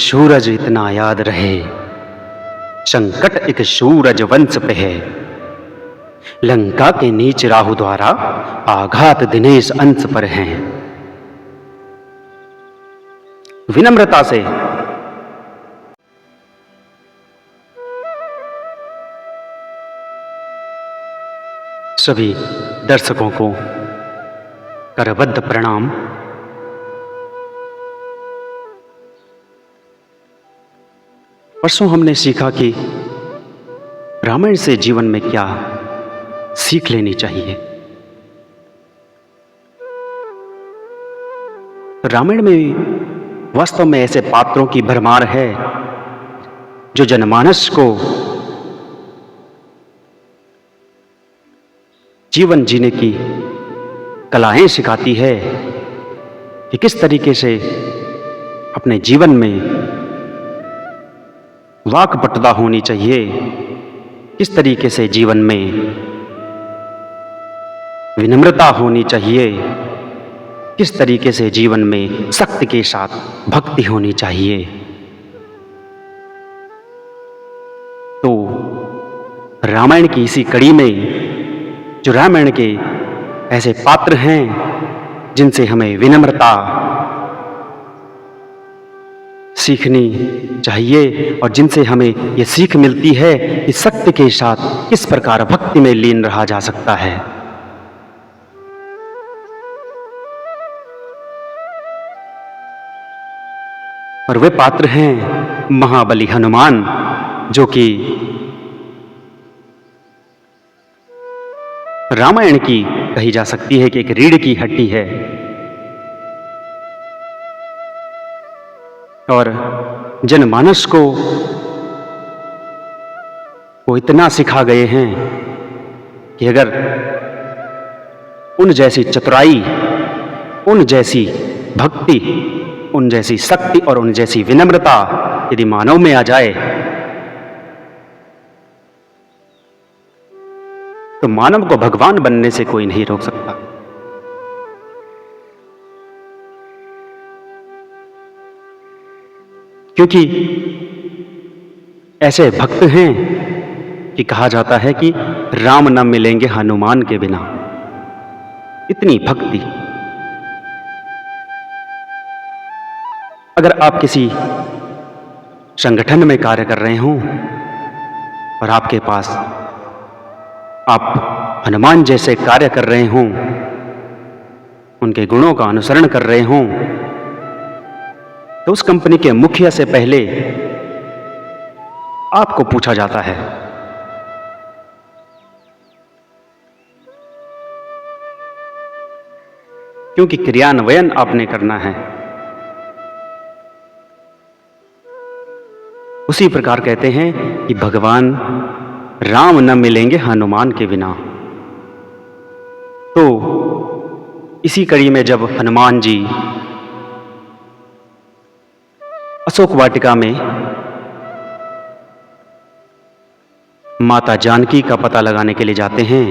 सूरज इतना याद रहे, संकट एक सूरज वंश पे है। लंका के नीच राहु द्वारा आघात दिनेश अंश पर हैं। विनम्रता से सभी दर्शकों को करबद्ध प्रणाम। परसों हमने सीखा कि रामायण से जीवन में क्या सीख लेनी चाहिए। रामायण में वास्तव में ऐसे पात्रों की भरमार है जो जनमानस को जीवन जीने की कलाएं सिखाती है कि किस तरीके से अपने जीवन में वाक्पटुता होनी चाहिए, किस तरीके से जीवन में विनम्रता होनी चाहिए, किस तरीके से जीवन में शक्ति के साथ भक्ति होनी चाहिए। तो रामायण की इसी कड़ी में जो रामायण के ऐसे पात्र हैं जिनसे हमें विनम्रता सीखनी चाहिए और जिनसे हमें यह सीख मिलती है कि सत्य के साथ किस प्रकार भक्ति में लीन रहा जा सकता है। और वे पात्र हैं महाबली हनुमान, जो कि रामायण की कही जा सकती है कि एक रीढ़ की हड्डी है। और जनमानस को वो इतना सिखा गए हैं कि अगर उन जैसी चतुराई, उन जैसी भक्ति, उन जैसी शक्ति और उन जैसी विनम्रता यदि मानव में आ जाए तो मानव को भगवान बनने से कोई नहीं रोक सकता। क्योंकि ऐसे भक्त हैं कि कहा जाता है कि राम न मिलेंगे हनुमान के बिना। इतनी भक्ति। अगर आप किसी संगठन में कार्य कर रहे हों और आपके पास आप हनुमान जैसे कार्य कर रहे हों, उनके गुणों का अनुसरण कर रहे हों, तो उस कंपनी के मुखिया से पहले आपको पूछा जाता है। क्योंकि क्रियान्वयन आपने करना है। उसी प्रकार कहते हैं कि भगवान राम न मिलेंगे हनुमान के बिना। तो इसी कड़ी में जब हनुमान जी अशोक वाटिका में माता जानकी का पता लगाने के लिए जाते हैं,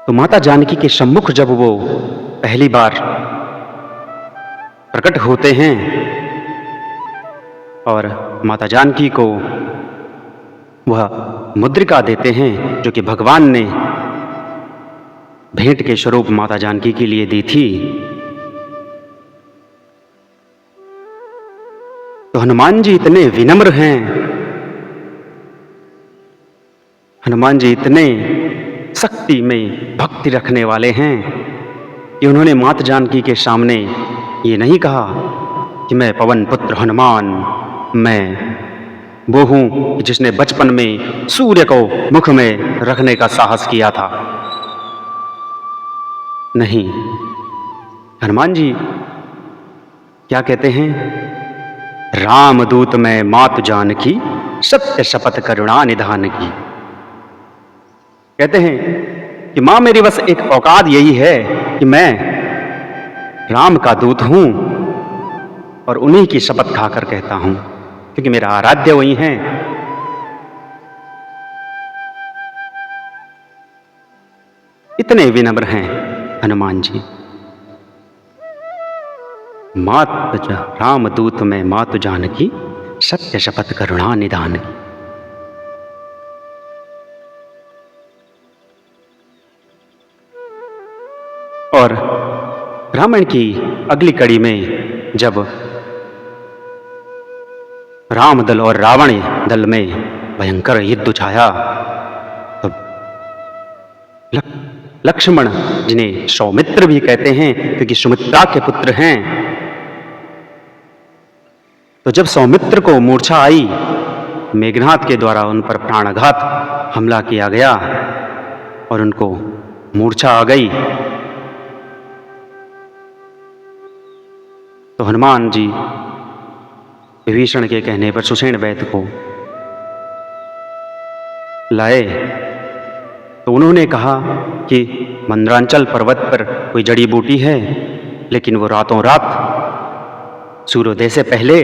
तो माता जानकी के सम्मुख जब वो पहली बार प्रकट होते हैं और माता जानकी को वह मुद्रिका देते हैं जो कि भगवान ने भेंट के स्वरूप माता जानकी के लिए दी थी, तो हनुमान जी इतने विनम्र हैं, हनुमान जी इतने शक्ति में भक्ति रखने वाले हैं कि उन्होंने माता जानकी के सामने ये नहीं कहा कि मैं पवन पुत्र हनुमान, मैं वो हूं जिसने बचपन में सूर्य को मुख में रखने का साहस किया था। नहीं, हनुमान जी क्या कहते हैं? रामदूत मैं मातु जानकी, सत्य शपथ करुणा निधान की। कहते हैं कि मां मेरी बस एक औकात यही है कि मैं राम का दूत हूं और उन्हीं की शपथ खाकर कहता हूं, क्योंकि मेरा आराध्य वही है। इतने विनम्र हैं हनुमान जी। मात रामदूत में मातु जानकी, सत्य शपथ करुणा निधान की। और रामायण की अगली कड़ी में जब राम दल और रावण दल में भयंकर युद्ध छाया, तो लक्ष्मण, जिन्हें सौमित्र भी कहते हैं क्योंकि सुमित्रा के पुत्र हैं, तो जब सौमित्र को मूर्छा आई, मेघनाद के द्वारा उन पर प्राणाघात हमला किया गया और उनको मूर्छा आ गई, तो हनुमान जी विभीषण के कहने पर सुषेण वैद्य को लाए। तो उन्होंने कहा कि मंदरांचल पर्वत पर कोई जड़ी बूटी है, लेकिन वो रातों रात सूर्योदय से पहले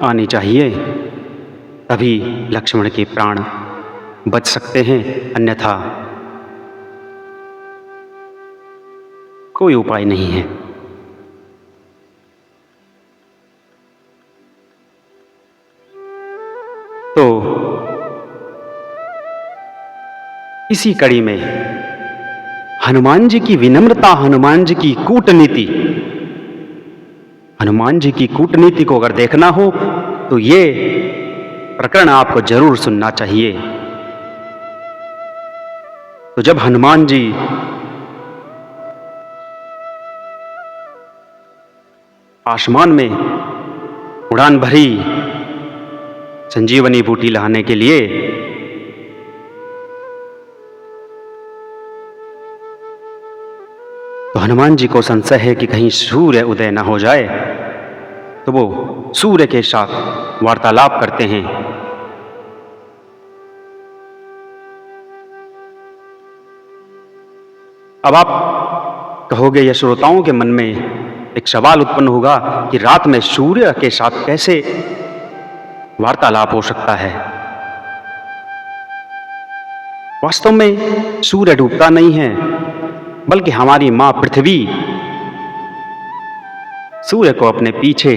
आनी चाहिए, तभी लक्ष्मण के प्राण बच सकते हैं, अन्यथा कोई उपाय नहीं है। तो इसी कड़ी में हनुमान जी की विनम्रता, हनुमान जी की कूटनीति, हनुमान जी की कूटनीति को अगर देखना हो तो ये प्रकरण आपको जरूर सुनना चाहिए। तो जब हनुमान जी आसमान में उड़ान भरी संजीवनी बूटी लाने के लिए, तो हनुमान जी को संशय है कि कहीं सूर्य उदय न हो जाए, तो वो सूर्य के साथ वार्तालाप करते हैं। अब आप कहोगे, या श्रोताओं के मन में एक सवाल उत्पन्न होगा कि रात में सूर्य के साथ कैसे वार्तालाप हो सकता है। वास्तव में सूर्य डूबता नहीं है, बल्कि हमारी मां पृथ्वी सूर्य को अपने पीछे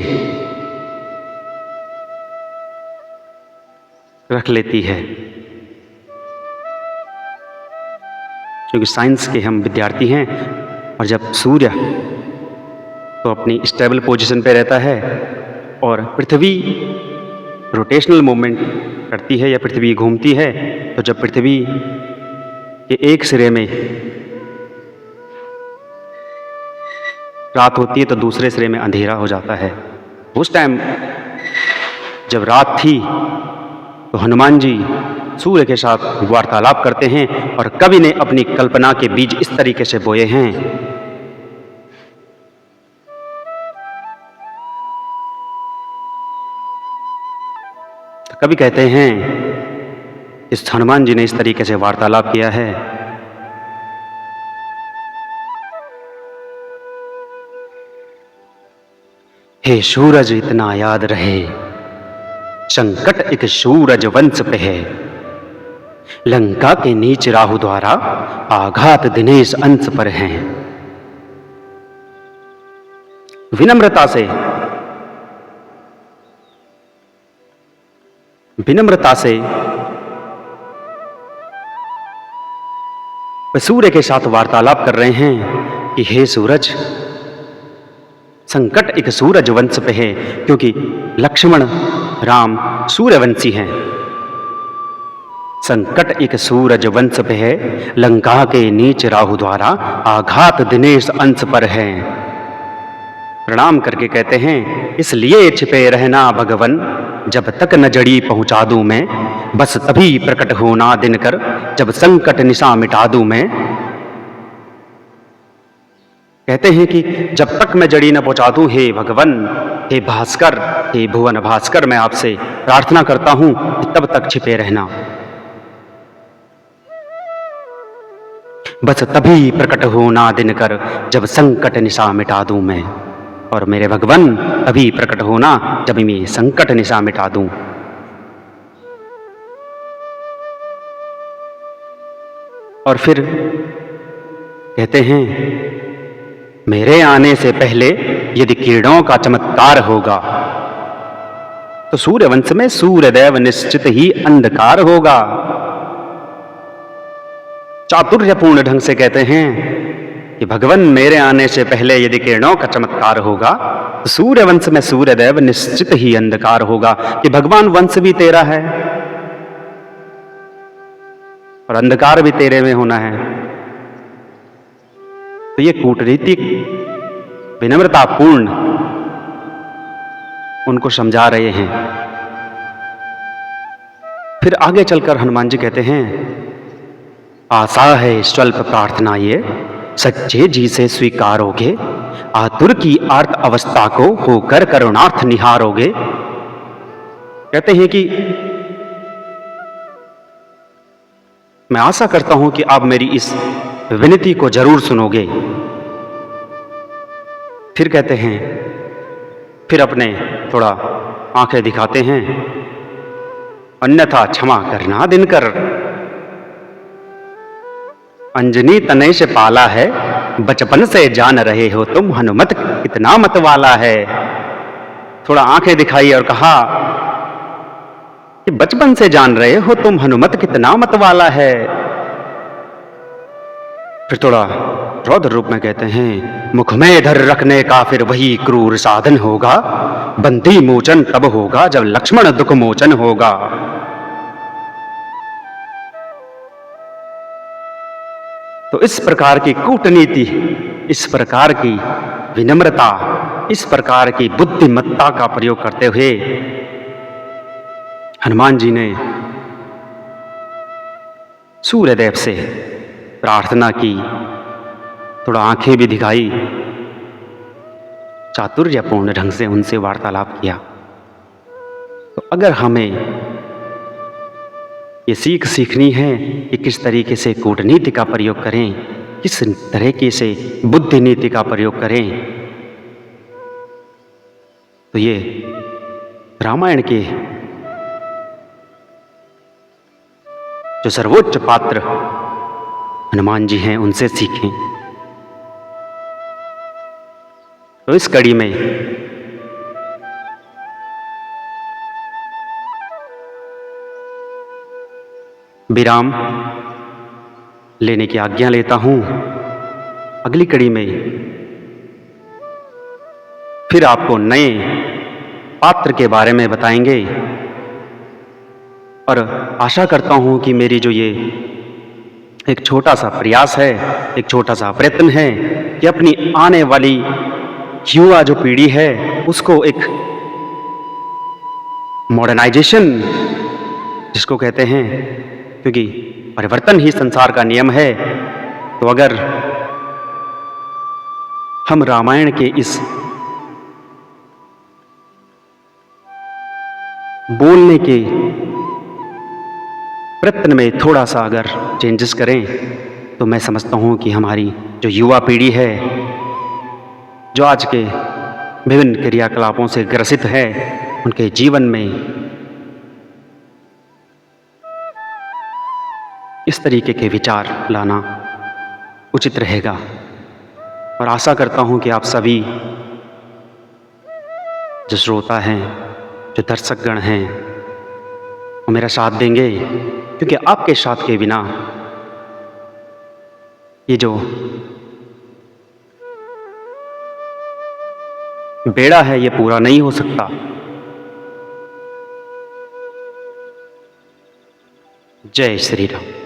रख लेती है। क्योंकि साइंस के हम विद्यार्थी हैं, और जब सूर्य तो अपनी स्टेबल पोजीशन पे रहता है और पृथ्वी रोटेशनल मूवमेंट करती है या पृथ्वी घूमती है, तो जब पृथ्वी के एक सिरे में रात होती है तो दूसरे सिरे में अंधेरा हो जाता है। उस टाइम जब रात थी तो हनुमान जी सूर्य के साथ वार्तालाप करते हैं, और कवि ने अपनी कल्पना के बीज इस तरीके से बोए हैं। तो कवि कहते हैं, इस हनुमान जी ने इस तरीके से वार्तालाप किया है। हे सूरज इतना याद रहे, संकट एक सूरज वंश पे है, लंका के नीच राहु द्वारा आघात दिनेश अंश पर हैं। विनम्रता से वे सूर्य के साथ वार्तालाप कर रहे हैं कि हे सूरज, संकट एक सूरज वंश पे है, क्योंकि लक्ष्मण राम सूर्यवंशी हैं। संकट एक सूरज वंश पे है, लंका के नीच राहु द्वारा आघात दिनेश अंश पर है। प्रणाम करके कहते हैं, इसलिए छिपे रहना भगवन, जब तक न जड़ी पहुंचा दूं मैं, बस तभी प्रकट होना दिनकर, जब संकट निशा मिटा दूं मैं। कहते हैं कि जब तक मैं जड़ी न पहुंचा दूं, हे भगवन, हे भास्कर, हे भुवन भास्कर, मैं आपसे प्रार्थना करता हूं कि तब तक छिपे रहना, बस तभी प्रकट होना दिनकर, जब संकट निशा मिटा दूं मैं। और मेरे भगवन, तभी प्रकट होना जब मैं संकट निशा मिटा दूं। और फिर कहते हैं, मेरे आने से पहले यदि किरणों का चमत्कार होगा तो सूर्यवंश में सूर्यदेव निश्चित ही अंधकार होगा। चातुर्यपूर्ण ढंग से कहते हैं कि भगवान मेरे आने से पहले यदि किरणों का चमत्कार होगा तो सूर्यवंश में सूर्यदेव निश्चित ही अंधकार होगा, कि भगवान वंश भी तेरा है और अंधकार भी तेरे में होना है। तो ये कूटनीतिक विनम्रतापूर्ण उनको समझा रहे हैं। फिर आगे चलकर हनुमान जी कहते हैं, आशा है स्वल्प प्रार्थना ये सच्चे जी से स्वीकारोगे, आतुर की आर्त अवस्था को होकर करुणार्थ निहारोगे। कहते हैं कि मैं आशा करता हूं कि आप मेरी इस विनती को जरूर सुनोगे। फिर कहते हैं, फिर अपने थोड़ा आंखें दिखाते हैं, अन्यथा क्षमा करना दिनकर, अंजनी तनय से पाला है, बचपन से जान रहे हो तुम हनुमत कितना मत वाला है। थोड़ा आंखें दिखाई और कहा कि बचपन से जान रहे हो तुम हनुमत कितना मत वाला है। फिर थोड़ा रौद्र रूप में कहते हैं, मुख में धर रखने का फिर वही क्रूर साधन होगा, बंदी मोचन तब होगा जब लक्ष्मण दुख मोचन होगा। तो इस प्रकार की कूटनीति, इस प्रकार की विनम्रता, इस प्रकार की बुद्धिमत्ता का प्रयोग करते हुए हनुमान जी ने सूर्यदेव से प्रार्थना की, थोड़ा आंखें भी दिखाई, चातुर्यपूर्ण ढंग से उनसे वार्तालाप किया। तो अगर हमें ये सीखनी है कि किस तरीके से कूटनीति का प्रयोग करें, किस तरीके से बुद्धि नीति का प्रयोग करें, तो ये रामायण के जो सर्वोच्च पात्र हनुमान जी हैं उनसे सीखें। तो इस कड़ी में विराम लेने की आज्ञा लेता हूं। अगली कड़ी में फिर आपको नए पात्र के बारे में बताएंगे और आशा करता हूं कि मेरी जो ये एक छोटा सा प्रयास है, एक छोटा सा प्रयत्न है कि अपनी आने वाली युवा जो पीढ़ी है उसको एक मॉडर्नाइजेशन जिसको कहते हैं, क्योंकि परिवर्तन ही संसार का नियम है, तो अगर हम रामायण के इस बोलने के प्रयत्न में थोड़ा सा अगर चेंजेस करें तो मैं समझता हूं कि हमारी जो युवा पीढ़ी है, जो आज के विभिन्न क्रियाकलापों से ग्रसित है, उनके जीवन में इस तरीके के विचार लाना उचित रहेगा। और आशा करता हूं कि आप सभी जो श्रोता हैं, जो दर्शकगण हैं, वो मेरा साथ देंगे, क्योंकि आपके साथ के बिना ये जो बेड़ा है ये पूरा नहीं हो सकता। जय श्री राम।